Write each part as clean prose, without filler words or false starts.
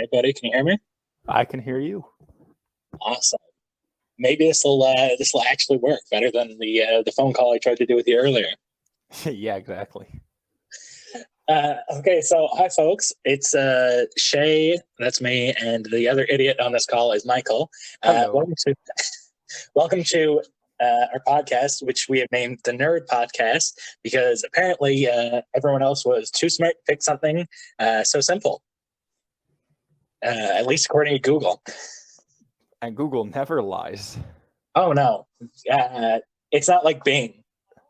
right, buddy? Can you hear me? I can hear you. Awesome. Maybe this will actually work better than the phone call I tried to do with you earlier. Yeah, exactly. Okay, so hi folks. It's Shay, that's me, and the other idiot on this call is Michael. Hello. Welcome to our podcast, which we have named the Nerd Podcast, because apparently everyone else was too smart to pick something so simple. At least according to Google. And Google never lies. Oh no, it's not like Bing.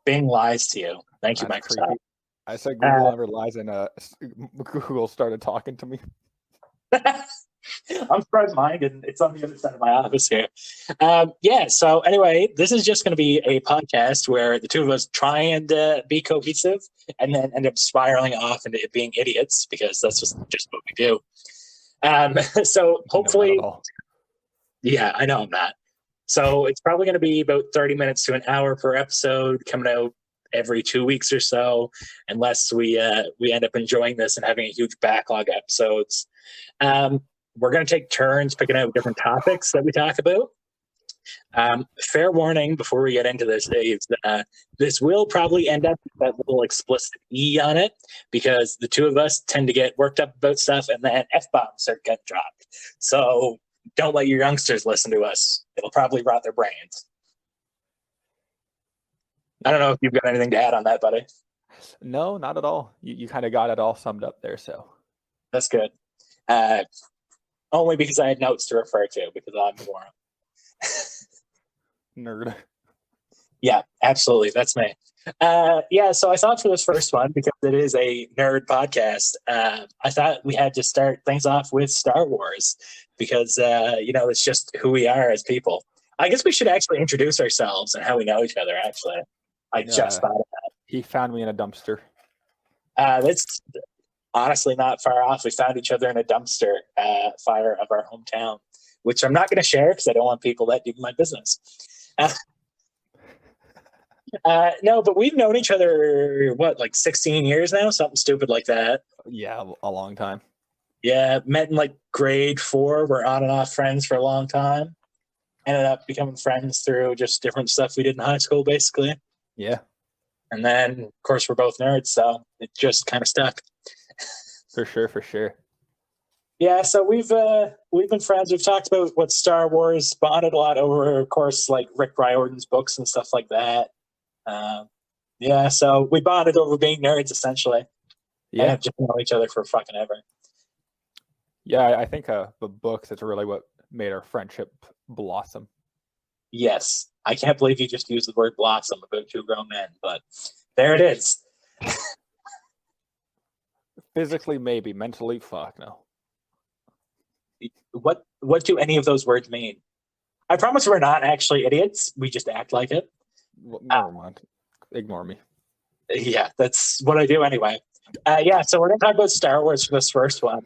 Bing lies to you. Thank you, That's Microsoft. creepy. I said Google never lies, and Google started talking to me. I'm surprised mine didn't. It's on the other side of my office here. So anyway, this is just going to be a podcast where the two of us try and be cohesive and then end up spiraling off into being idiots, because that's just what we do. So hopefully, No, not at all. Yeah, I know I'm not. So it's probably going to be about 30 minutes to an hour per episode, coming out every 2 weeks or so, unless we end up enjoying this and having a huge backlog of episodes. We're going to take turns picking out different topics that we talk about. Fair warning before we get into this is this will probably end up with that little explicit E on it, because the two of us tend to get worked up about stuff and then F-bombs start getting dropped. So don't let your youngsters listen to us. It'll probably rot their brains. I don't know if you've got anything to add on that, buddy. No, not at all. You kind of got it all summed up there, so. That's good. Only because I had notes to refer to, because I'm a moron. Nerd. Yeah, absolutely. That's me. So I thought for this first one, because it is a nerd podcast, I thought we had to start things off with Star Wars, because, it's just who we are as people. I guess we should actually introduce ourselves and how we know each other, actually. I just thought of that. He found me in a dumpster. That's honestly not far off. We found each other in a dumpster fire of our hometown, which I'm not going to share because I don't want people that do my business. No, but we've known each other, like 16 years now? Something stupid like that. Yeah, a long time. Yeah, met in like grade 4. We're on and off friends for a long time. Ended up becoming friends through just different stuff we did in high school, basically. Yeah. And then, of course, we're both nerds, so it just kind of stuck. For sure. Yeah, so we've been friends. We've talked about what Star Wars, bonded a lot over, of course, like Rick Riordan's books and stuff like that. So we bonded over being nerds, essentially. Yeah. And have just known each other for fucking ever. Yeah, I think the books is really what made our friendship blossom. Yes. I can't believe you just used the word blossom about two grown men, but there it is. Physically, maybe. Mentally, fuck no. What do any of those words mean? I promise we're not actually idiots. We just act like it. Well, never mind. Ignore me. Yeah, that's what I do anyway. So we're going to talk about Star Wars for this first one.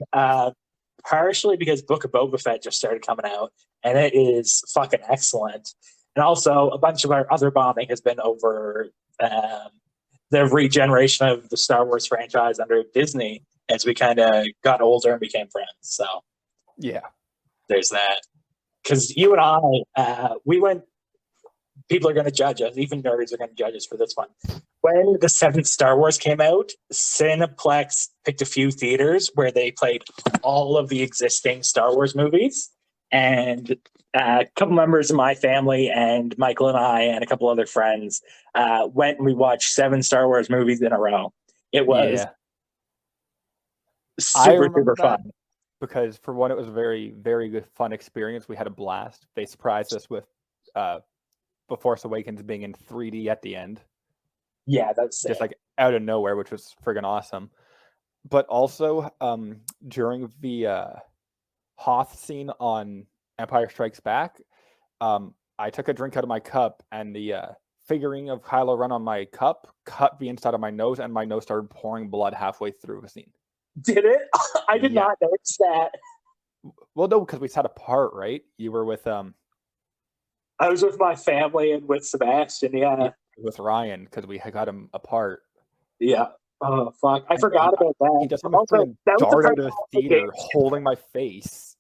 Partially because Book of Boba Fett just started coming out, and it is fucking excellent. And also, a bunch of our other bonding has been over the regeneration of the Star Wars franchise under Disney as we kind of got older and became friends. So, yeah, there's that. Because you and I, we went. People are going to judge us. Even nerds are going to judge us for this one. When the 7th Star Wars came out, Cineplex picked a few theaters where they played all of the existing Star Wars movies. And a couple members of my family and Michael and I and a couple other friends went and we watched 7 Star Wars movies in a row. It was super fun. Because for one, it was a very, very good, fun experience. We had a blast. They surprised us with The Force Awakens being in 3D at the end. Yeah, that's just like out of nowhere, which was friggin' awesome. But also during the Hoth scene on Empire Strikes Back, I took a drink out of my cup, and the figuring of Kylo Ren on my cup cut the inside of my nose, and my nose started pouring blood halfway through the scene. Did it? I did not notice that. Well, no, because we sat apart, right? You were with I was with my family and with Sebastian, yeah. With Ryan, because we got him apart. Yeah. Oh fuck! I And forgot about he that. just came a Also, freaking that was the dart part out of that the theater holding my face.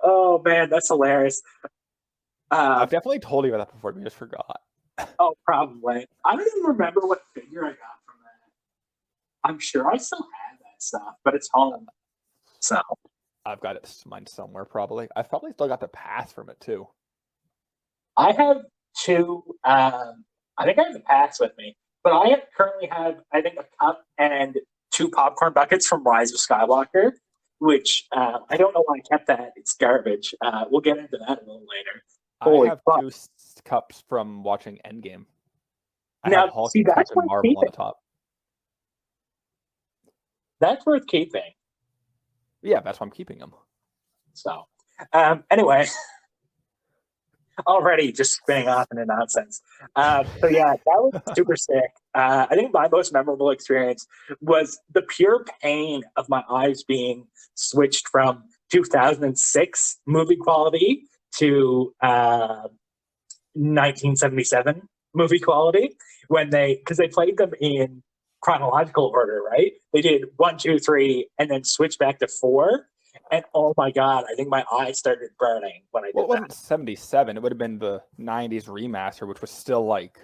Oh man, that's hilarious. I've definitely told you about that before, but I just forgot. Oh, probably. I don't even remember what figure I got from that. I'm sure I still have that stuff, but it's home. So I've got it mine somewhere probably. I've probably still got the pass from it too. I have two. I think I have the pass with me, but currently have I think a cup and two popcorn buckets from Rise of Skywalker, which I don't know why I kept that. It's garbage. We'll get into that a little later. I Holy have fuck! two cups from watching Endgame. I have Now, Hulk see, and that's Captain worth Marvel on keeping. the top. That's worth keeping. Yeah, that's why I'm keeping them. So, anyway, already just spinning off into nonsense. So yeah, that was super sick. I think my most memorable experience was the pure pain of my eyes being switched from 2006 movie quality to 1977 movie quality when because they played them in chronological order, right? They did 1, 2, 3, and then switched back to 4. And oh my god, I think my eyes started burning when I did Well, it wasn't that. 77. It would have been the 90s remaster, which was still like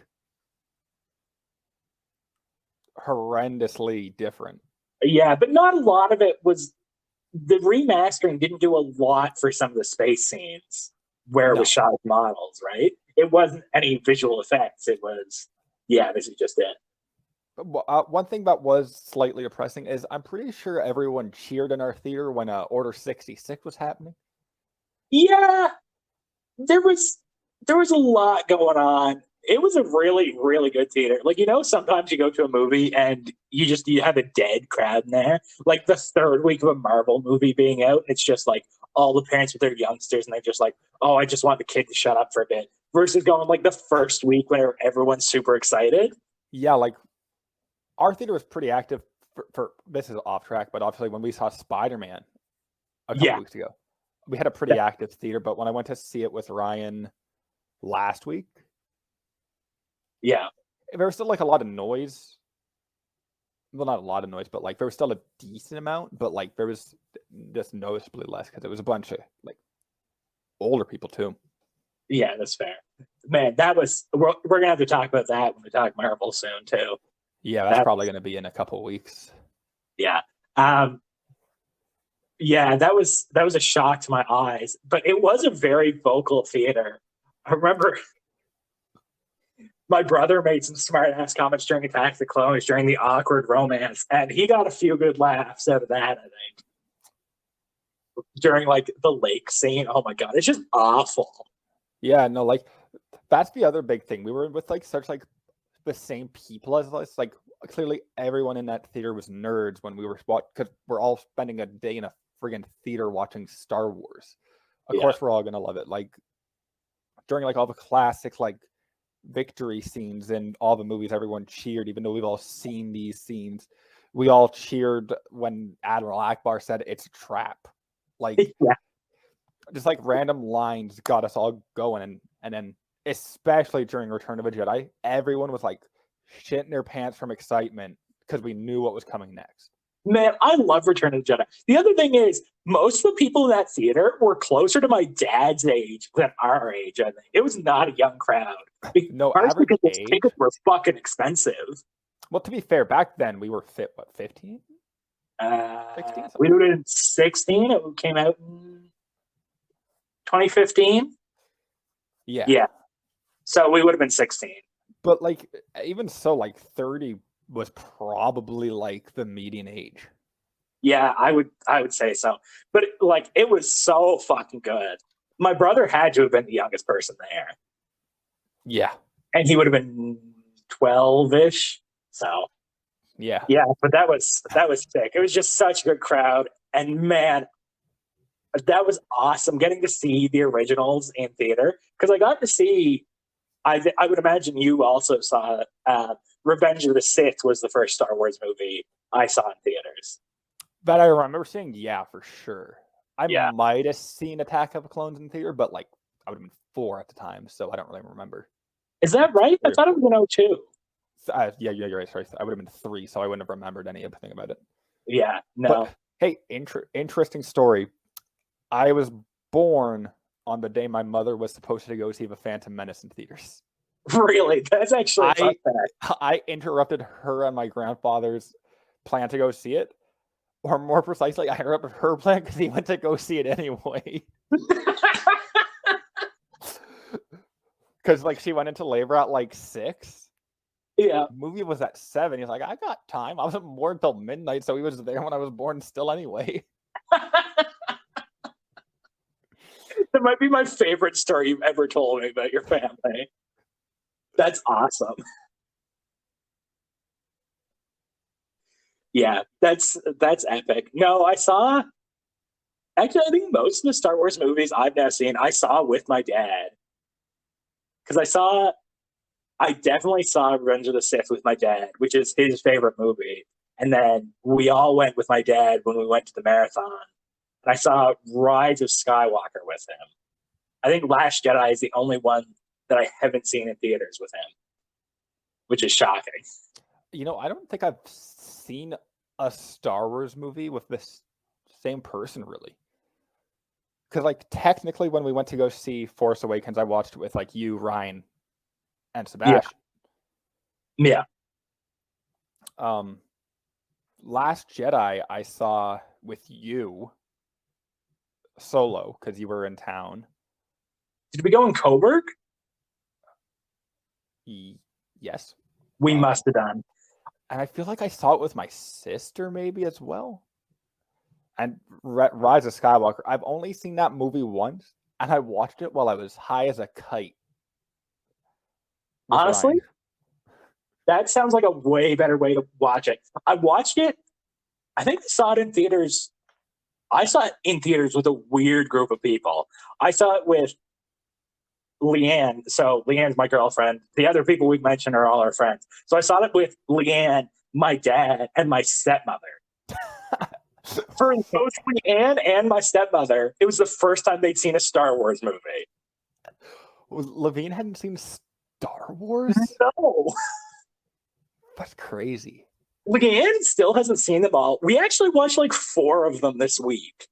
horrendously different. Yeah, but not a lot of it was. The remastering didn't do a lot for some of the space scenes where it was No. shot with models, right? It wasn't any visual effects. It was, yeah, this is just it. One thing that was slightly depressing is I'm pretty sure everyone cheered in our theater when Order 66 was happening. Yeah, there was there was a lot going on. It was a really really good theater. Like sometimes you go to a movie and you have a dead crowd in there. Like the third week of a Marvel movie being out, it's just like all the parents with their youngsters, and they're just like, "Oh, I just want the kid to shut up for a bit." Versus going like the first week when everyone's super excited. Yeah, like our theater was pretty active for this is off track, but obviously when we saw Spider-Man a couple Yeah, weeks ago, we had a pretty active theater. But when I went to see it with Ryan last week, yeah. there was still like a lot of noise. Well, not a lot of noise, but like there was still a decent amount, but like there was just noticeably less because it was a bunch of like older people too. Yeah, that's fair. Man, we're gonna have to talk about that when we talk Marvel soon too. Yeah, that's probably going to be in a couple weeks. Yeah. Um, yeah, that was a shock to my eyes, but it was a very vocal theater. I remember my brother made some smart ass comments during Attack of the Clones during the awkward romance, and he got a few good laughs out of that, I think. During like the lake scene. Oh my god, it's just awful. Yeah, no, like that's the other big thing. We were with like such like the same people as us. Like clearly everyone in that theater was nerds when we were because we're all spending a day in a friggin' theater watching Star Wars. Of course we're all gonna love it. Like during like all the classic like victory scenes in all the movies, everyone cheered, even though we've all seen these scenes. We all cheered when Admiral Akbar said it's a trap. Like Yeah. just like random lines got us all going, and then especially during Return of a Jedi, everyone was like shitting their pants from excitement because we knew what was coming next. Man, I love Return of the Jedi. The other thing is, most of the people in that theater were closer to my dad's age than our age, I think. It was not a young crowd. No, Partially average because age. tickets were fucking expensive. Well, to be fair, back then we were 15? 16? We would have been 16. It came out in 2015. Yeah. Yeah. So we would have been 16. But like, even so, like 30 was probably like the median age. Yeah, I would say so. But like, it was so fucking good. My brother had to have been the youngest person there. Yeah. And he would have been 12-ish. So yeah, but that was sick. It was just such a good crowd. And man, that was awesome getting to see the originals in theater. Because I got to see I would imagine you also saw Revenge of the Sith was the first Star Wars movie I saw in theaters. that I remember seeing. Yeah, for sure. I Yeah. might have seen Attack of the Clones in theater, but like I would have been 4 at the time, so I don't really remember. Is that right? I thought it was in 02. Yeah, you're right. Sorry, I would have been 3, so I wouldn't have remembered anything about it. Yeah, no. But hey, interesting story. I was born on the day my mother was supposed to go see The Phantom Menace in theaters. Really? That's actually a fun fact. I interrupted her and my grandfather's plan to go see it. Or more precisely, I interrupted her plan because he went to go see it anyway. Because like she went into labor at like 6. Yeah. The movie was at 7. He's like, I got time. I wasn't born until midnight, so he was there when I was born still anyway. That might be my favorite story you've ever told me about your family. That's awesome. Yeah, that's epic. No, I think most of the Star Wars movies I've now seen, I saw with my dad. Because I definitely saw Revenge of the Sith with my dad, which is his favorite movie. And then we all went with my dad when we went to the marathon. And I saw Rise of Skywalker with him. I think Last Jedi is the only one that I haven't seen in theaters with him, which is shocking. You know, I don't think I've seen a Star Wars movie with this same person, really. Because, like, technically, when we went to go see Force Awakens, I watched it with, like, you, Ryan, and Sebastian. Yeah. Last Jedi, I saw with you solo, because you were in town. Did we go in Coburg? Yes. We must have done. And I feel like I saw it with my sister maybe as well. And Rise of Skywalker, I've only seen that movie once, and I watched it while I was high as a kite. Honestly, Ryan. that sounds like a way better way to watch it. I watched it. I think I saw it in theaters. I saw it in theaters with a weird group of people. I saw it with Leanne. So Leanne's my girlfriend. The other people we've mentioned are all our friends. So I saw it with Leanne, my dad, and my stepmother. For both Leanne and my stepmother, it was the first time they'd seen a Star Wars movie. Levine hadn't seen Star Wars? No. That's crazy. Leanne still hasn't seen them all. We actually watched like 4 of them this week.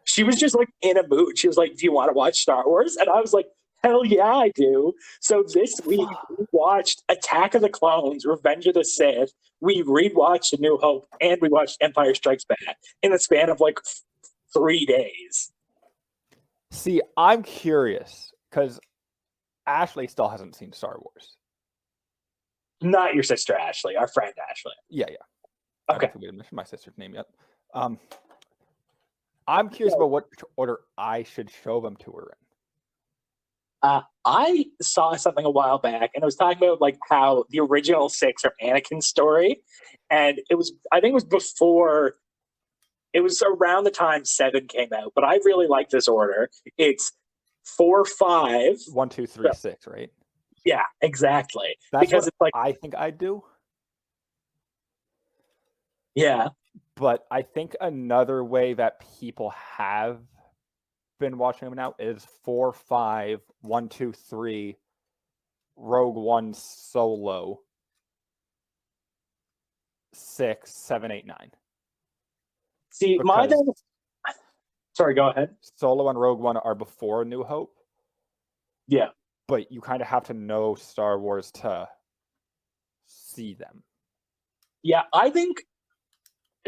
She was just like in a mood. She was like, do you want to watch Star Wars? And I was like, hell yeah, I do. So this week we watched Attack of the Clones, Revenge of the Sith. We rewatched A New Hope, and we watched Empire Strikes Back in the span of like 3 days. See, I'm curious because Ashley still hasn't seen Star Wars. Not your sister Ashley, our friend Ashley. Yeah. Okay. I don't think we didn't mention my sister's name yet. I'm curious about what order I should show them to her in. I saw something a while back, and it was talking about like how the original 6 are Anakin's story, and I think it was before. It was around the time 7 came out, but I really like this order. It's 4, 5, 1, 2, 3, 6, right? Yeah, exactly. That's because what it's like I think I do. Yeah. But I think another way that people have been watching them now is 4, 5, 1, 2, 3, Rogue One Solo, 6, 7, 8, 9. See, sorry, go ahead. Solo and Rogue One are before New Hope. Yeah. But you kind of have to know Star Wars to see them. Yeah, I think,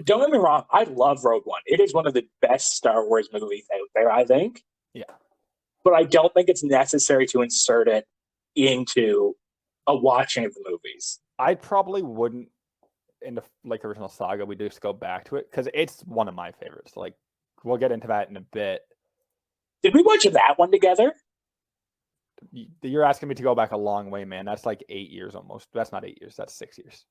don't get me wrong, I love Rogue One. It is one of the best Star Wars movies out there, I think. Yeah. But I don't think it's necessary to insert it into a watching of the movies. I probably wouldn't, in the like original saga, we just go back to it because it's one of my favorites. Like, we'll get into that in a bit. Did we watch that one together? You're asking me to go back a long way, man. That's like 8 years almost. That's not 8 years. That's 6 years.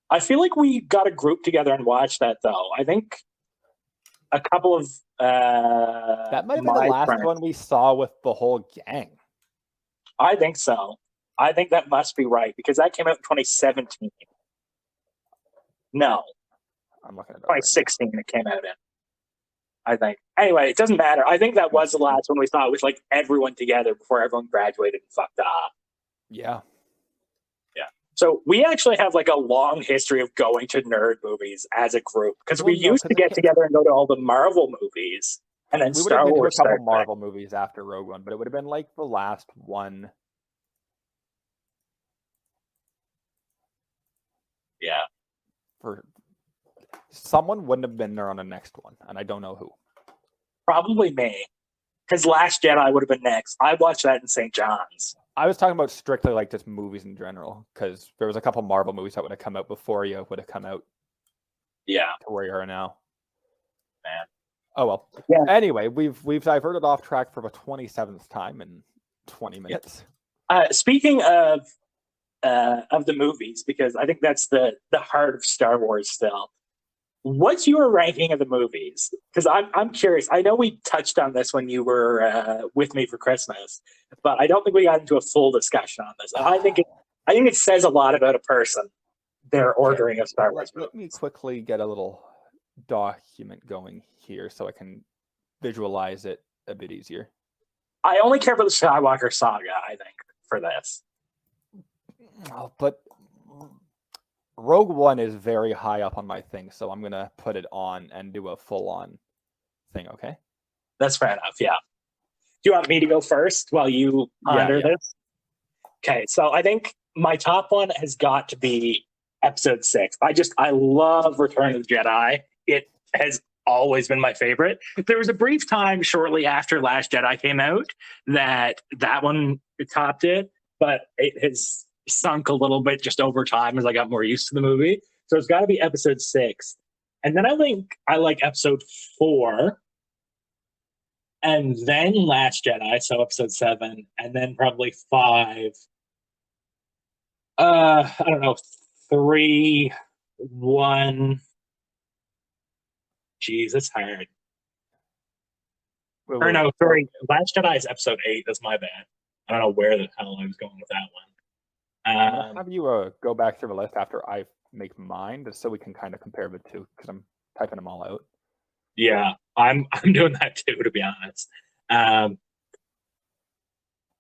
I feel like we got a group together and watched that, though. I think a couple of that might have been the last one we saw with the whole gang. I think so. I think that must be right because that came out in 2017. No, I'm looking at 2016. Right, it came out in. I think. Anyway, it doesn't matter. I think that was the last one we saw with like everyone together before everyone graduated and fucked off. Yeah. So we actually have like a long history of going to nerd movies as a group because we used to get together and go to all the Marvel movies, and then we would have Star been to a Wars couple started. Marvel movies after Rogue One, but it would have been like the last one. Yeah. For someone wouldn't have been there on the next one, and I don't know who. Probably me, because Last Jedi would have been next. I watched that in St. John's. I was talking about strictly like just movies in general, because there was a couple Marvel movies that would have come out before you would have come out. Yeah. To where you are now. Man. Oh well. Yeah. Anyway, we've diverted off track for the 27th time in 20 minutes. Speaking of the movies, because I think that's the heart of Star Wars still. What's your ranking of the movies? Because I'm curious. I know we touched on this when you were with me for Christmas, but I don't think we got into a full discussion on this. I think it says a lot about a person, their ordering of Star Wars movies. Let me quickly get a little document going here so I can visualize it a bit easier. I only care for the Skywalker saga, I think, for this. Oh, but Rogue One is very high up on my thing, so I'm going to put it on and do a full-on thing, okay? That's fair enough, yeah. Do you want me to go first while you ponder this? Okay, so I think my top one has got to be Episode 6. I love Return of the Jedi. It has always been my favorite. There was a brief time shortly after Last Jedi came out that one topped it, but it has sunk a little bit just over time as I got more used to the movie. So it's got to be Episode 6. And then I think I like Episode 4, and then Last Jedi, so Episode 7, and then probably 5. I don't know, 3, 1. Jeez, it's hard. Or no, sorry, Last Jedi is Episode 8. That's my bad. I don't know where the hell I was going with that one. I'll have you go back through the list after I make mine, just so we can kind of compare the two, because I'm typing them all out. Yeah, I'm doing that too, to be honest.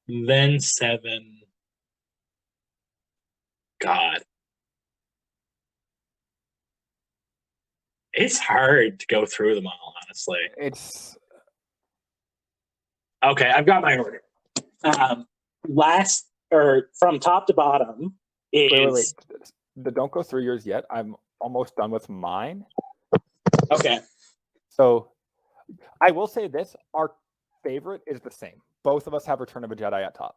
Then 7. God. It's hard to go through them all, honestly. It's okay. I've got my order. From top to bottom is. Wait. Don't go through yours yet. I'm almost done with mine. Okay. So, I will say this: our favorite is the same. Both of us have Return of the Jedi at top.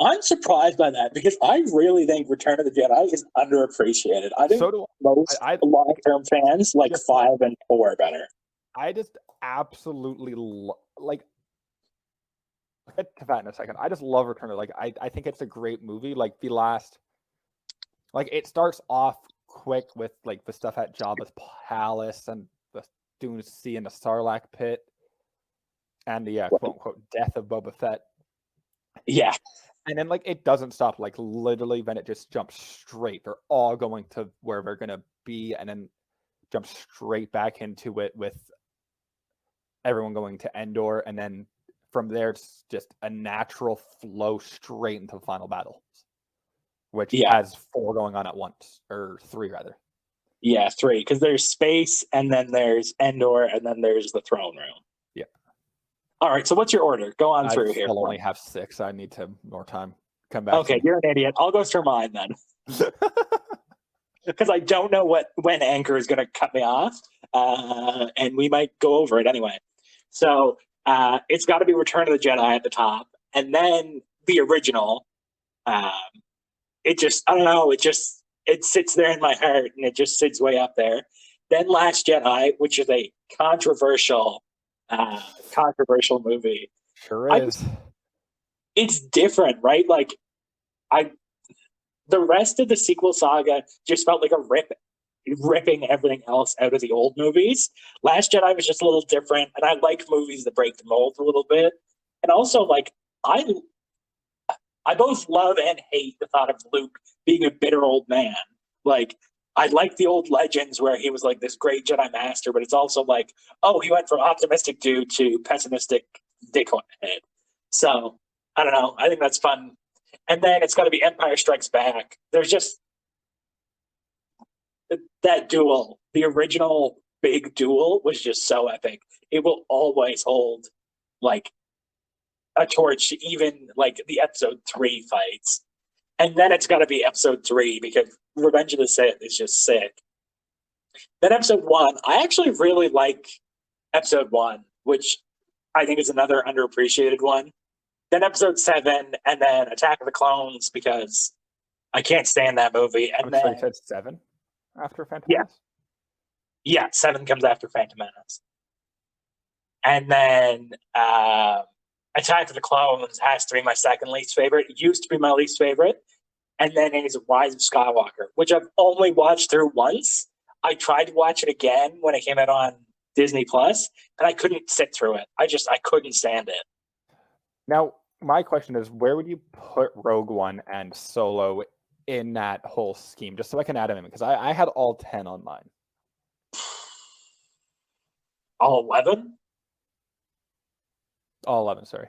I'm surprised by that because I really think Return of the Jedi is underappreciated. I think most long-term fans like 5 and 4 better. I just absolutely like. I'll get to that in a second. I just love Return of I think it's a great movie. Like the last, it starts off quick with like the stuff at Jabba's palace and the Dune Sea and the Sarlacc pit, and the quote unquote death of Boba Fett. Yeah. And then it doesn't stop. Literally, then it just jumps straight. They're all going to where they're gonna be, and then jump straight back into it with everyone going to Endor, and then from there it's just a natural flow straight into the final battle, which has 4 going on at once, or 3 rather. Yeah, 3, because there's space, and then there's Endor, and then there's the throne room. Yeah. All right, so what's your order? Go on through here. I'll only have 6. I need more time. Come back. Okay, you're an idiot. I'll go through mine then. Because I don't know when Anchor is going to cut me off, and we might go over it anyway. So it's got to be Return of the Jedi at the top, and then the original. It just, I don't know, it sits there in my heart, and it just sits way up there. Then Last Jedi, which is a controversial movie. Sure is. It's different, right? The rest of the sequel saga just felt like ripping everything else out of the old movies. Last Jedi was just a little different, and I like movies that break the mold a little bit. And also, I both love and hate the thought of Luke being a bitter old man. I like the old legends where he was this great Jedi master, but it's also he went from optimistic dude to pessimistic dickhead. So, I don't know. I think that's fun. And then it's got to be Empire Strikes Back. There's just that duel. The original big duel was just so epic. It will always hold like a torch, even like the episode 3 fights. And then it's got to be episode 3 because Revenge of the Sith is just sick. Then episode 1, I actually really like episode 1, which I think is another underappreciated one. Then episode 7, and then Attack of the Clones because I can't stand that movie. And then you said 7 after Phantom yeah, Menace? Yeah, 7 comes after Phantom Menace. And then Attack of the Clones has to be my second least favorite. It used to be my least favorite. And then it is Rise of Skywalker, which I've only watched through once. I tried to watch it again when it came out on Disney Plus, and I couldn't sit through it. I couldn't stand it. Now, my question is, where would you put Rogue One and Solo in that whole scheme? Just so I can add them in, because I had all 10 on mine. All 11? All 11, sorry.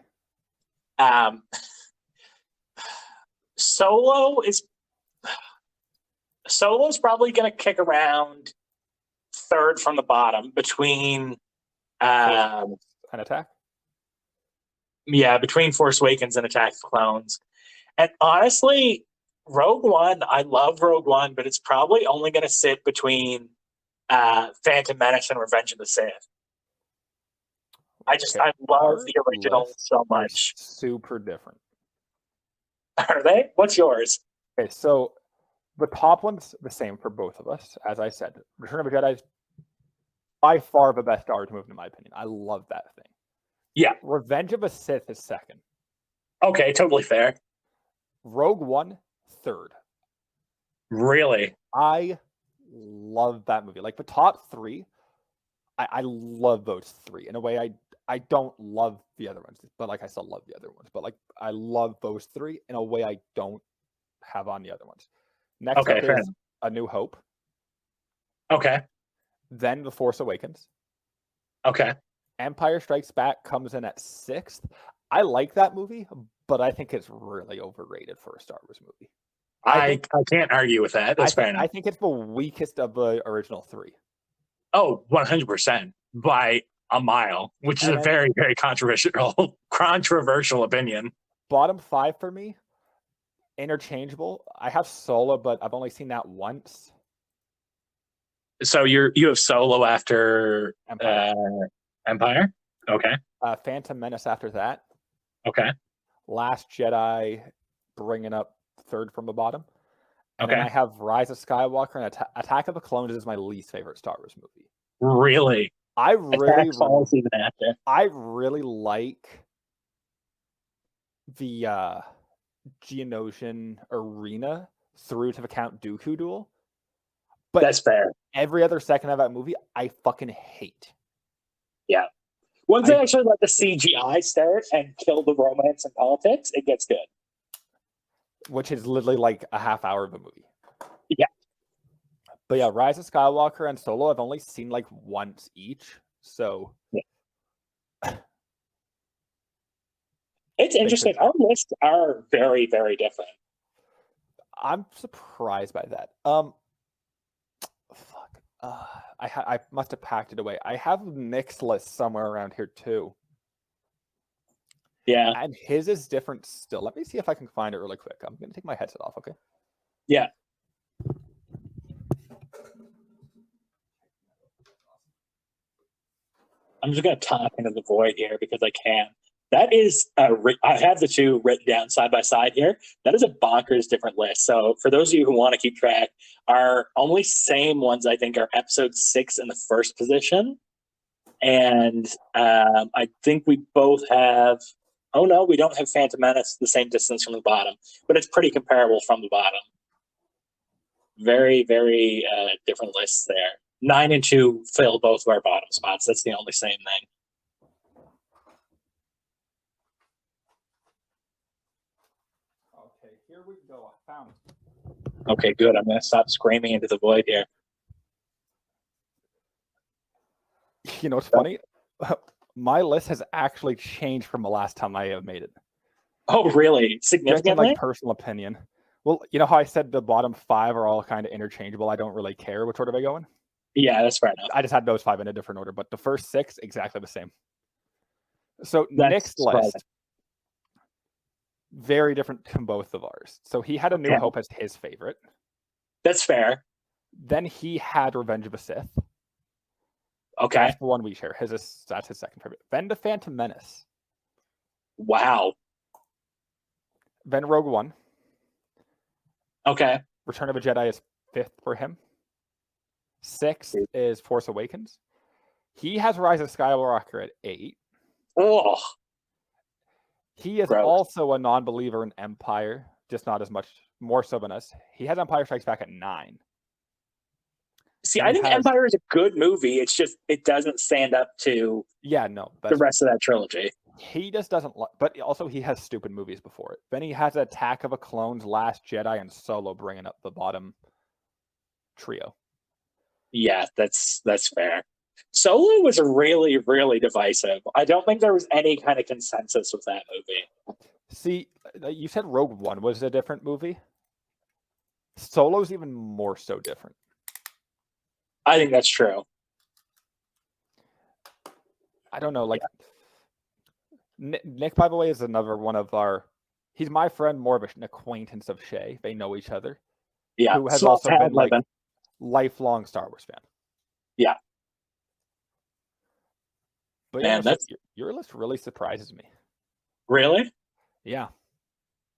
Solo's probably going to kick around third from the bottom between An Attack? Yeah, between Force Awakens and Attack of the Clones. And honestly, Rogue One, I love Rogue One, but it's probably only going to sit between Phantom Menace and Revenge of the Sith. I love the original so much. Super different. Are they? What's yours? Okay, so the top one's the same for both of us. As I said, Return of the Jedi is by far the best Star Wars movie, in my opinion. I love that thing. Yeah. Revenge of the Sith is second. Okay, totally fair. Rogue One, third. Really? I love that movie. Like the top 3, I love those 3. In a way, I don't love the other ones, but like I still love the other ones. But like I love those 3 in a way I don't have on the other ones. Next up is A New Hope. Okay. Then The Force Awakens. Okay. Empire Strikes Back comes in at 6th. I like that movie, but I think it's really overrated for a Star Wars movie. I can't argue with that. That's fair enough. I think it's the weakest of the original 3. Oh, 100% by a mile, which is a very, very controversial opinion. Bottom 5 for me, interchangeable. I have Solo, but I've only seen that once. So you have Solo after Empire? Okay. Phantom Menace after that. Okay. Last Jedi bringing up third from the bottom. And okay. Then I have Rise of Skywalker and Attack of the Clones is my least favorite Star Wars movie. Really? I really like the Geonosian arena through to the Count Dooku duel. But that's fair. Every other second of that movie, I fucking hate. Yeah. Once they actually let the CGI start and kill the romance and politics, it gets good. Which is literally like a half hour of a movie. Yeah. But yeah, Rise of Skywalker and Solo I've only seen like once each. So yeah. It's interesting. Our lists are very, very different. I'm surprised by that. I must have packed it away. I have Nick's list somewhere around here too. Yeah. And his is different still. Let me see if I can find it really quick. I'm going to take my headset off, okay? Yeah. I'm just going to talk into the void here because I can. That is, I have the two written down side by side here. That is a bonkers different list. So for those of you who want to keep track, our only same ones, I think, are episode 6 in the first position. And I think we both have, oh no, we don't have Phantom Menace the same distance from the bottom, but it's pretty comparable from the bottom. Very, very different lists there. 9 and 2 fill both of our bottom spots. That's the only same thing. Okay, here we go. I found it. Okay, good. I'm going to stop screaming into the void here. You know what's funny? My list has actually changed from the last time I have made it. Oh, really? Just in Significantly? like personal opinion. Well, you know how I said the bottom 5 are all kind of interchangeable. I don't really care which order they go in. Yeah, that's fair enough. I just had those 5 in a different order, but the first 6 exactly the same. So That's Nick's surprising. list, very different from both of ours. So he had A New Okay. Hope as his favorite. That's fair. Then he had Revenge of the Sith. Okay. That's the one we share. That's his second favorite. Then The Phantom Menace. Wow. Then Rogue One. Okay. Return of a Jedi is 5th for him. 6th is Force Awakens. He has Rise of Skywalker at 8. Oh, He is gross. also a non-believer in Empire, just not as much, more so than us. He has Empire Strikes Back at 9. See, Then I he think has- Empire is a good movie. It's just it doesn't stand up to Yeah, no, the rest of that trilogy. he just doesn't like. But also, he has stupid movies before it. Then he has Attack of the Clones, Last Jedi, and Solo, bringing up the bottom trio. Yeah, that's fair. Solo was really, really divisive. I don't think there was any kind of consensus with that movie. See, you said Rogue One was a different movie. Solo's even more so different. I think that's true. I don't know, like Nick, by the way, is another one of our. He's my friend, more of an acquaintance of Shay. They know each other. Yeah, Who has small also town been like living. lifelong Star Wars fan. Yeah. But Man, yeah, your list really surprises me. Really? Yeah.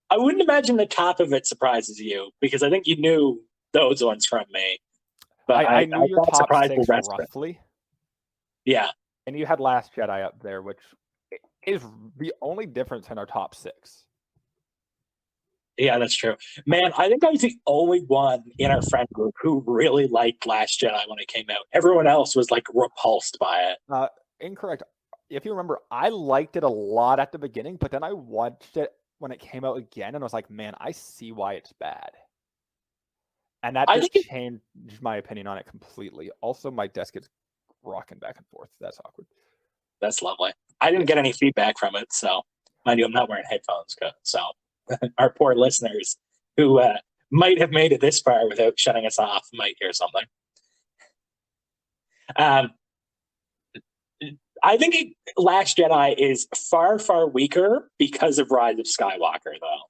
I wouldn't imagine the top of it surprises you because I think you knew those ones from me. But I knew your top surprised the 6 rest of it. roughly. Yeah. And you had Last Jedi up there, which is the only difference in our top 6. Yeah, that's true. Man, I think I was the only one in our friend group who really liked Last Jedi when it came out. Everyone else was like repulsed by it. Incorrect. If you remember, I liked it a lot at the beginning, but then I watched it when it came out again, and I was like, man, I see why it's bad. And that just changed my opinion on it completely. Also, my desk is rocking back and forth. That's awkward. That's lovely. I didn't get any feedback from it, so mind you, I'm not wearing headphones. So our poor listeners who might have made it this far without shutting us off might hear something. I think Last Jedi is far, far weaker because of Rise of Skywalker, though.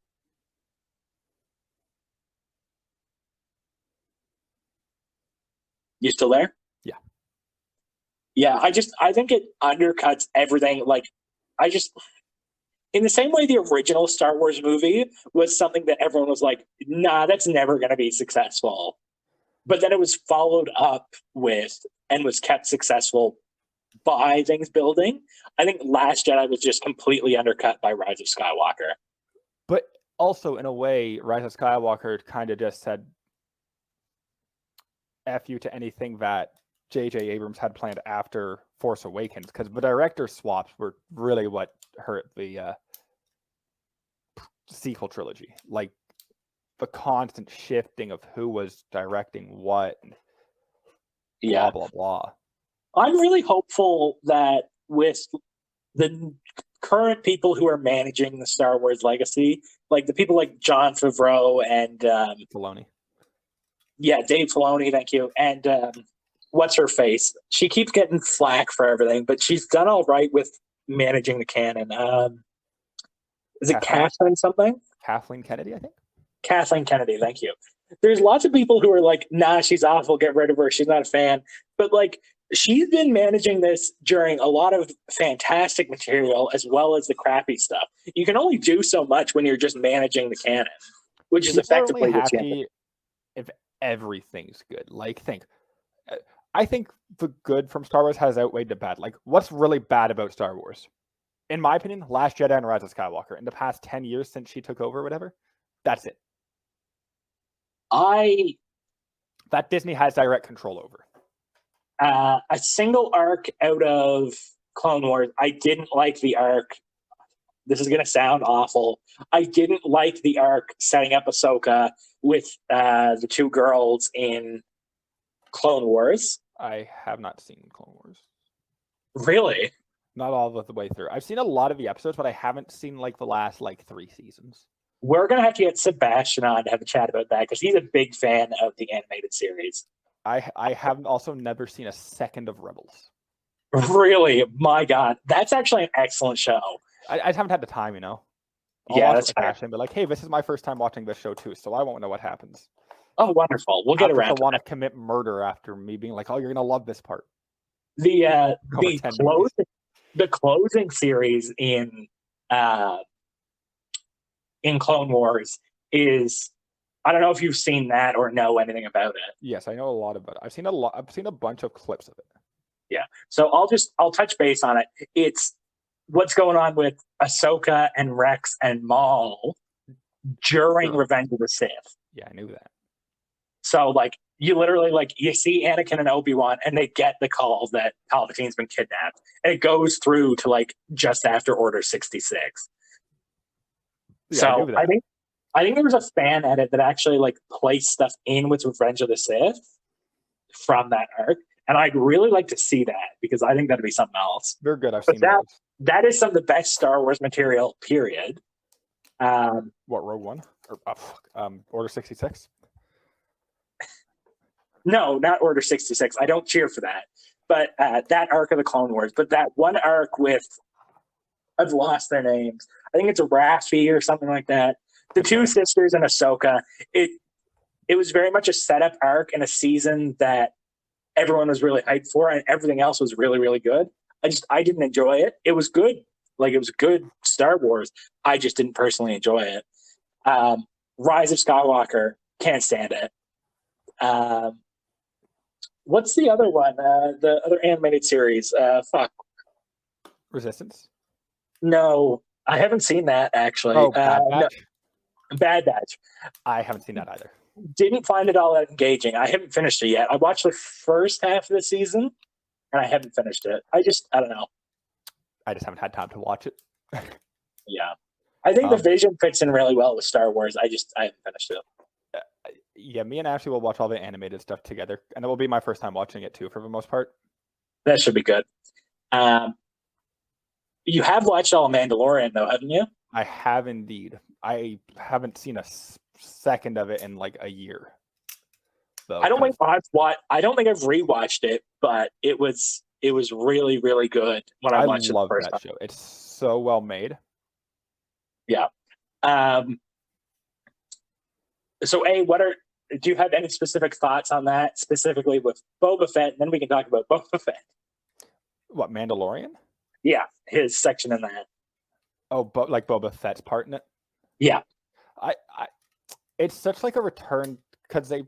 You still there? Yeah. Yeah, I think it undercuts everything. Like, in the same way the original Star Wars movie was something that everyone was like, nah, that's never going to be successful. But then it was followed up with and was kept successful by things building. I think Last Jedi was just completely undercut by Rise of Skywalker. But also, in a way, Rise of Skywalker kind of just said F you to anything that J.J. Abrams had planned after Force Awakens, because the director swaps were really what hurt the sequel trilogy. Like, the constant shifting of who was directing what. Blah, blah, blah. I'm really hopeful that with the current people who are managing the Star Wars legacy, like the people like Jon Favreau and Filoni. Yeah, Dave Filoni, thank you. And what's her face? She keeps getting flack for everything, but she's done all right with managing the canon. Is it Kathleen something? Kathleen Kennedy, I think. Kathleen Kennedy, thank you. There's lots of people who are like, nah, she's awful, get rid of her, she's not a fan. But like, she's been managing this during a lot of fantastic material as well as the crappy stuff. You can only do so much when you're just managing the canon, which is effectively what you have to do. If everything's good. Like, I think the good from Star Wars has outweighed the bad. Like, what's really bad about Star Wars? In my opinion, Last Jedi and Rise of Skywalker. In the past 10 years since she took over or whatever, that's it. That Disney has direct control over. A single arc out of Clone Wars, I didn't like the arc. This is going to sound awful. I didn't like the arc setting up Ahsoka with the 2 girls in Clone Wars. I have not seen Clone Wars. Really? Not all of the way through. I've seen a lot of the episodes, but I haven't seen like the last like 3 seasons. We're going to have to get Sebastian on to have a chat about that because he's a big fan of the animated series. I have also never seen a second of Rebels. Really? My God. That's actually an excellent show. I just haven't had the time, I'll Yeah, watch that's it with fair. Ashley and be like, hey, this is my first time watching this show too, so I won't know what happens. Oh, wonderful. We'll get around to want to commit murder after me being like, oh, you're going to love this part. the Over the closing series in Clone Wars is, I don't know if you've seen that or know anything about it. Yes, I know a lot about it. I've seen a bunch of clips of it. Yeah. So I'll touch base on it. It's what's going on with Ahsoka and Rex and Maul during Revenge of the Sith. Yeah, I knew that. So like you literally like you see Anakin and Obi-Wan and they get the call that Palpatine's been kidnapped. And it goes through to like just after Order 66. Yeah, so I think there was a fan edit that actually like placed stuff in with Revenge of the Sith from that arc. And I'd really like to see that because I think that'd be something else. They're good. I've seen that. those. That is some of the best Star Wars material, period. What, Rogue One? Or Order 66? No, not Order 66. I don't cheer for that. But that arc of the Clone Wars. But that one arc with, I've lost their names. I think it's a Raffi or something like that. The two sisters and Ahsoka. It was very much a setup arc in a season that everyone was really hyped for, and everything else was really, really good. I didn't enjoy it. It was good. Like, it was good Star Wars. I just didn't personally enjoy it. Rise of Skywalker, can't stand it. What's the other one? The other animated series? Resistance? No, I haven't seen that, actually. Oh, Bad Batch? No, Bad Batch. I haven't seen that either. Didn't find it all that engaging. I haven't finished it yet. I watched the first half of the season, and I haven't finished it. I don't know. I just haven't had time to watch it. Yeah. I think the vision fits in really well with Star Wars. I haven't finished it. Yeah, me and Ashley will watch all the animated stuff together, and it will be my first time watching it too, for the most part. That should be good. You have watched all Mandalorian, though, haven't you? I have indeed. I haven't seen a second of it in like a year. Though, I don't think I've rewatched it, but it was really, really good when I watched it the first time. Show. It's so well made. Yeah. So, do you have any specific thoughts on that, specifically with Boba Fett? And then we can talk about Boba Fett. What, Mandalorian? Yeah, his section in that. Oh, but like Boba Fett's part in it? Yeah. It's such like a return because they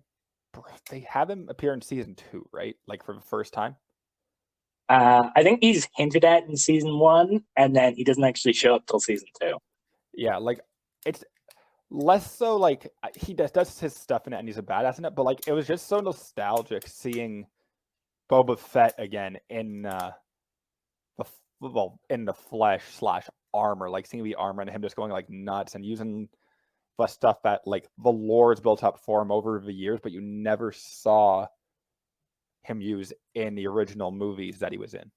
have him appear in season 2, right? Like for the first time. I think he's hinted at in season 1, and then he doesn't actually show up till season 2. Yeah, like it's less so like he does his stuff in it and he's a badass in it, but like it was just so nostalgic seeing Boba Fett again in in the flesh / armor, like seeing the armor and him just going like nuts and using the stuff that like the lore's built up for him over the years, but you never saw him use in the original movies that he was in.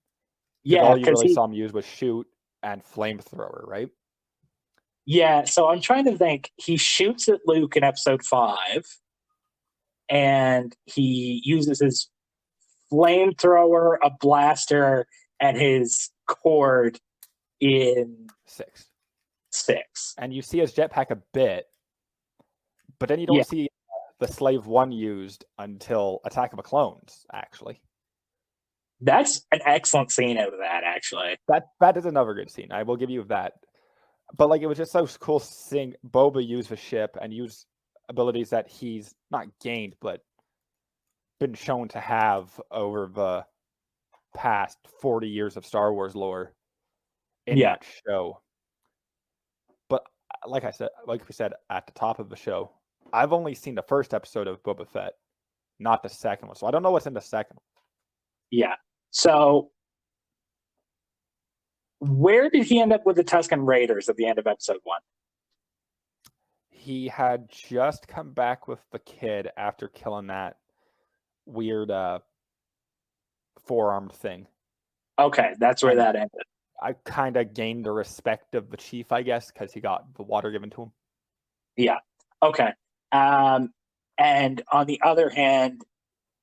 Yeah, all you really saw him use was shoot and flamethrower, right? Yeah, so I'm trying to think. He shoots at Luke in episode 5, and he uses his flamethrower, a blaster, and his cord in 6. And you see his jetpack a bit, but then you don't see the Slave 1 used until Attack of the Clones, actually. That's an excellent scene out of that, actually. That is another good scene. I will give you that. But like it was just so cool seeing Boba use the ship and use abilities that he's not gained, but been shown to have over the past 40 years of Star Wars lore in that show. But like we said at the top of the show, I've only seen the first episode of Boba Fett, not the second one. So I don't know what's in the second one. Yeah. So where did he end up with the Tusken Raiders at the end of episode 1? He had just come back with the kid after killing that weird forearmed thing. Okay, that's where that ended. I kind of gained the respect of the chief, I guess, because he got the water given to him. Yeah. Okay. And on the other hand,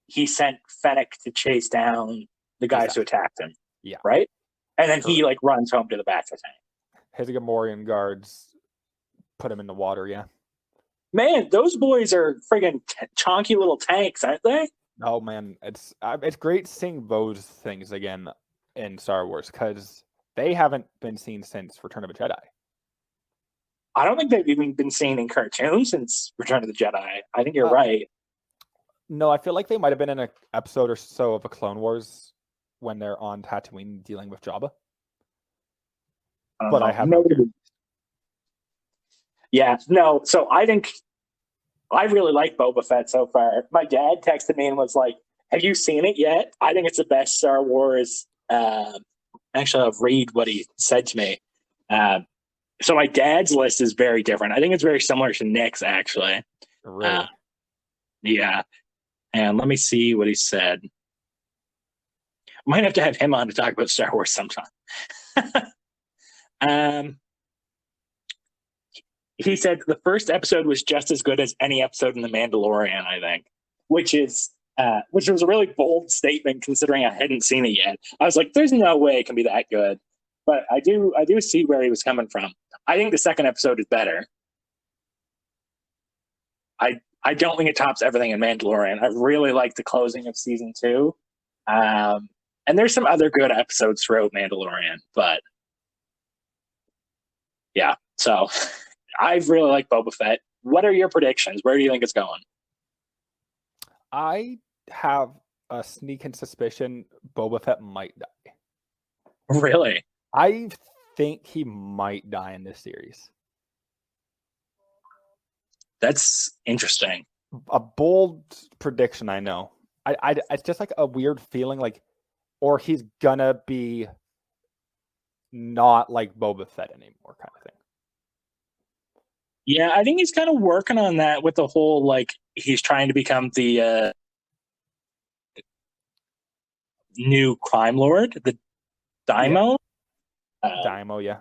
he sent Fennec to chase down the guys who attacked him. Yeah. Right? And then he Correct. runs home to the back of the tank. His Gamorrean guards put him in the water, yeah. Man, those boys are friggin' chonky little tanks, aren't they? Oh man, it's great seeing those things again in Star Wars because they haven't been seen since Return of the Jedi. I don't think they've even been seen in cartoons since Return of the Jedi. I think you're right. No, I feel like they might have been in an episode or so of a Clone Wars when they're on Tatooine dealing with Jabba. But I have no idea. Yeah, no. So I think I really like Boba Fett so far. My dad texted me and was like, "Have you seen it yet?" I think it's the best Star Wars. Actually, I'll read what he said to me. So my dad's list is very different. I think it's very similar to Nick's, actually. Really? Yeah. And let me see what he said. Might have to have him on to talk about Star Wars sometime. He said the first episode was just as good as any episode in The Mandalorian, I think, which was a really bold statement considering I hadn't seen it yet. I was like, there's no way it can be that good. But I do see where he was coming from. I think the second episode is better. I don't think it tops everything in Mandalorian. I really like the closing of season 2. And there's some other good episodes throughout Mandalorian, but yeah, so I really like Boba Fett. What are your predictions? Where do you think it's going? I have a sneaking suspicion Boba Fett might die. Really? I think he might die in this series. That's interesting. A bold prediction, I know. It's just like a weird feeling, like, or he's gonna be not like Boba Fett anymore, kind of thing. Yeah, I think he's kind of working on that with the whole, like, he's trying to become the new crime lord, the Daimo. Yeah. Daimo, yeah.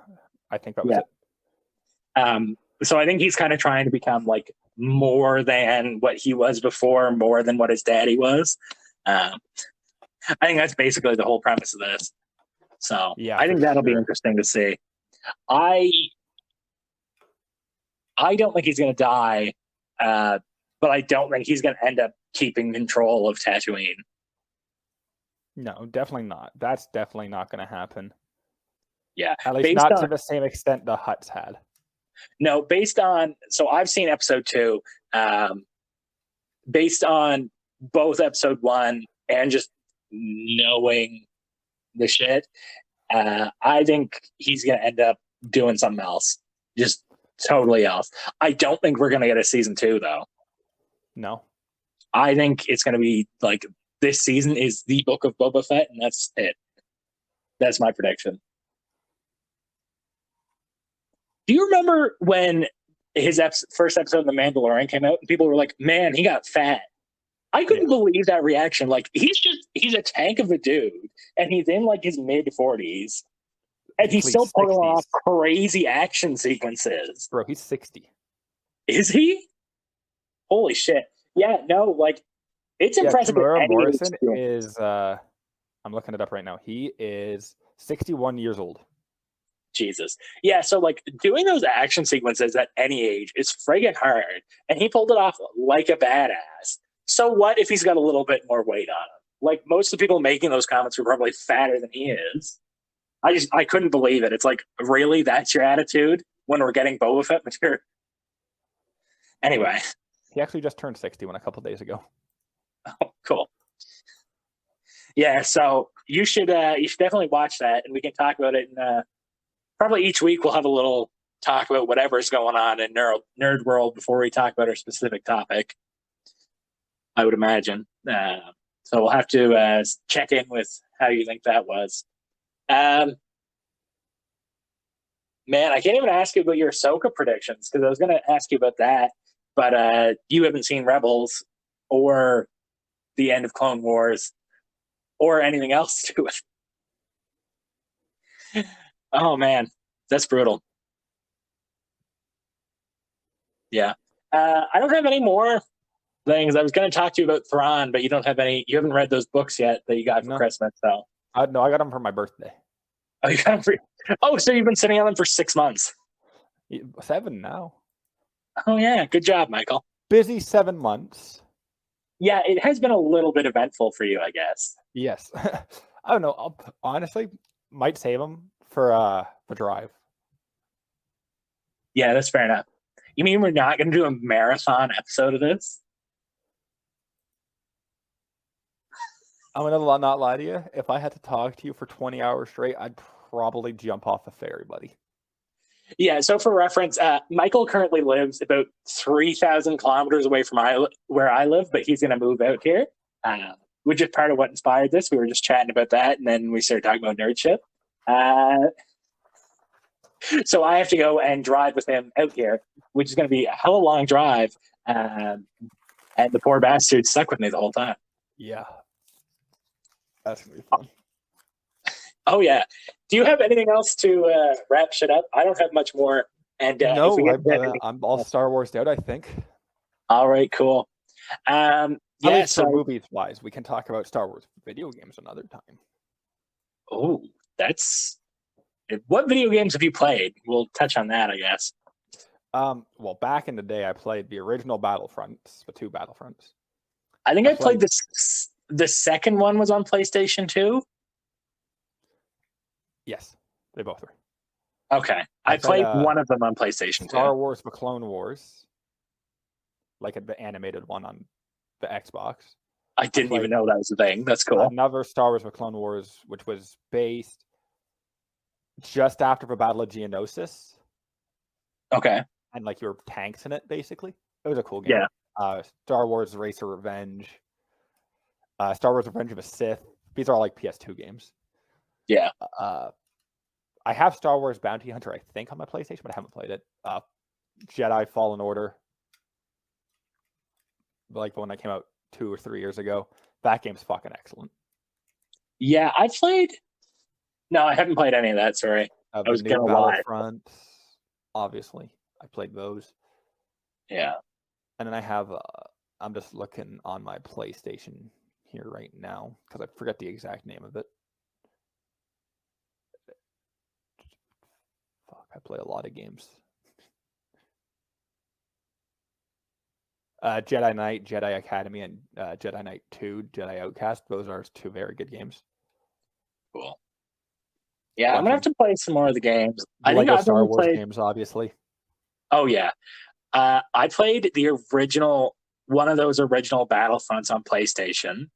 I think that was it. So I think he's kind of trying to become like more than what he was before, more than what his daddy was. I think that's basically the whole premise of this. So yeah, I think that'll be interesting to see. I don't think he's going to die, but I don't think he's going to end up keeping control of Tatooine. No, definitely not. That's definitely not going to happen. Yeah. At least not to the same extent the Hutts had. No, so I've seen episode 2, based on both episode 1 and just knowing the shit, I think he's going to end up doing something else. Just totally else. I don't think we're going to get a season 2, though. No. I think it's going to be like this season is the Book of Boba Fett, and that's it. That's my prediction. Do you remember when his first episode of The Mandalorian came out and people were like, man, he got fat? I couldn't believe that reaction. Like, he's a tank of a dude, and he's in like his mid-40s, and he's still pulling off crazy action sequences. Bro, he's 60. Is he? Holy shit. Yeah, no, like, it's impressive. Temuera Morrison is, I'm looking it up right now. He is 61 years old. Jesus. Yeah, so like doing those action sequences at any age is friggin' hard. And he pulled it off like a badass. So what if he's got a little bit more weight on him? Like most of the people making those comments were probably fatter than he is. I couldn't believe it. It's like, really? That's your attitude when we're getting Boba Fett material? Anyway. He actually just turned 61 a couple days ago. Oh, cool. Yeah, so you should definitely watch that, and we can talk about it in probably each week we'll have a little talk about whatever's going on in nerd world before we talk about our specific topic, I would imagine. So we'll have to check in with how you think that was. Man, I can't even ask you about your Ahsoka predictions because I was going to ask you about that, but you haven't seen Rebels or the end of Clone Wars or anything else to it. Oh man, that's brutal. Yeah. I don't have any more things. I was going to talk to you about Thrawn, but you don't have any. You haven't read those books yet that you got for No, Christmas. So, no, I got them for my birthday. oh, you got them for. Oh, so you've been sitting on them for 6 months. 7 now. Oh yeah, good job, Michael. Busy 7 months. Yeah, it has been a little bit eventful for you, I guess. Yes. I don't know. Honestly, might save them for the drive. Yeah, that's fair enough. You mean we're not going to do a marathon episode of this? I'm gonna not lie to you. If I had to talk to you for 20 hours straight, I'd probably jump off the ferry, buddy. Yeah, so for reference, Michael currently lives about 3,000 kilometers away from where I live, but he's going to move out here, which is part of what inspired this. We were just chatting about that, and then we started talking about nerd shit. So I have to go and drive with him out here, which is going to be a hell of a long drive. And the poor bastard's stuck with me the whole time. Yeah. That's going to be fun. Oh, yeah. Do you have anything else to wrap shit up? I don't have much more. And no, I'm all Star Wars out, I think. All right, cool. Yeah, so movies-wise, we can talk about Star Wars video games another time. Oh, that's... What video games have you played? We'll touch on that, I guess. Well, back in the day, I played the original Battlefronts, the 2 Battlefronts. I think I played this. The second one was on PlayStation 2? Yes, they both were. Okay. I played one of them on PlayStation 2. Star Wars, the Clone Wars, like the animated one on the Xbox. I didn't even know that was a thing. That's cool. Another Star Wars, the Clone Wars, which was based just after the Battle of Geonosis. Okay. And like your tanks in it, basically. It was a cool game. Yeah. Star Wars Racer Revenge. Star Wars Revenge of the Sith. These are all like PS2 games. Yeah. I have Star Wars Bounty Hunter, I think, on my PlayStation, but I haven't played it. Jedi Fallen Order. Like the one that came out 2 or 3 years ago. That game's fucking excellent. Yeah, I played... No, I haven't played any of that, sorry. I was going to lie. Battlefront, obviously. I played those. Yeah. And then I have... I'm just looking on my PlayStation here right now, because I forget the exact name of it. Fuck, I play a lot of games. Jedi Knight, Jedi Academy, and Jedi Knight 2, Jedi Outcast. Those are 2 very good games. Cool. Yeah, I'm going to have to play some more of the games. I think I've Star Wars games, obviously. Oh, yeah. I played the original, one of those original Battlefronts on PlayStation.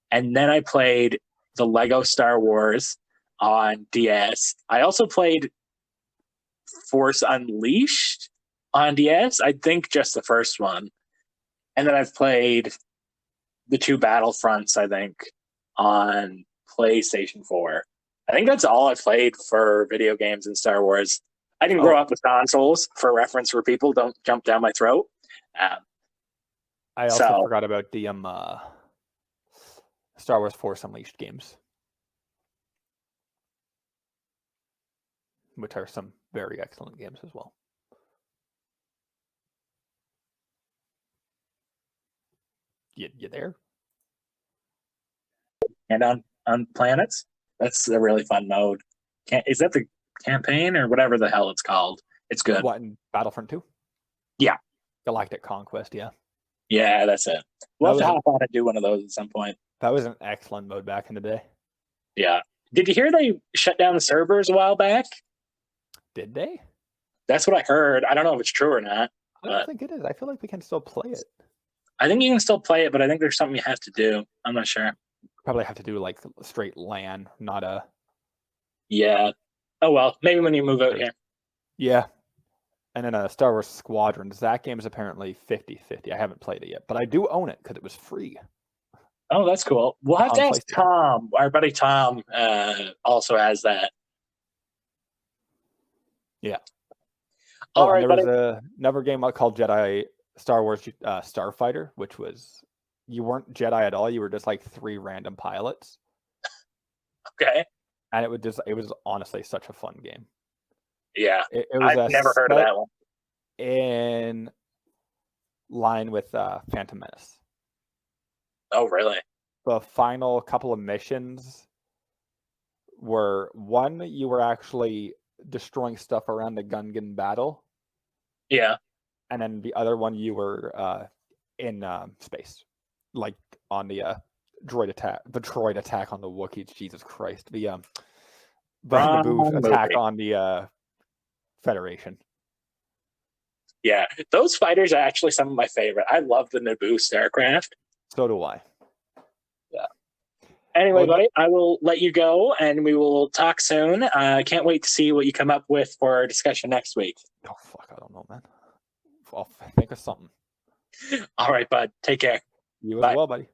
And then I played the Lego Star Wars on DS. I also played Force Unleashed on DS. I think just the first one. And then I've played the 2 Battlefronts, I think, on PlayStation 4. I think that's all I've played for video games and Star Wars. I didn't grow up with consoles, for reference for people. Don't jump down my throat. I also forgot about the Star Wars Force Unleashed games, which are some very excellent games as well. You there? And on planets? That's a really fun mode. Is that the campaign or whatever the hell it's called? It's good. What, in Battlefront 2? Yeah. Galactic Conquest, yeah. Yeah, that's it. We'll have to hop on and do one of those at some point. That was an excellent mode back in the day. Yeah. Did you hear they shut down the servers a while back? Did they? That's what I heard. I don't know if it's true or not. I don't think it is. I feel like we can still play it. I think you can still play it, but I think there's something you have to do. I'm not sure. Probably have to do like straight LAN, not a... Yeah. Oh, well, maybe when you move out here. Yeah. And then Star Wars Squadrons. That game is apparently 50-50. I haven't played it yet, but I do own it because it was free. Oh, that's cool. We'll have to ask Tom. Our buddy Tom also has that. Yeah. All right, there was another game called Star Wars Starfighter, which was... You weren't Jedi at all. You were just like 3 random pilots. Okay. and it was honestly such a fun game. Yeah, It was I've never heard of that one. in line with Phantom Menace. Oh, really? The final couple of missions were one, you were actually destroying stuff around the Gungan battle, Yeah. and then the other one you were in space, like on the droid attack on the Wookiees. Jesus Christ, the Naboo attack on the Federation. Yeah, those fighters are actually some of my favorite. I love the Naboo Starcraft. So do I. Yeah. Anyway, buddy, I will let you go, and we will talk soon. I can't wait to see what you come up with for our discussion next week. Oh, fuck, I don't know, man. I'll think of something. All right, bud. Take care. You as well, buddy.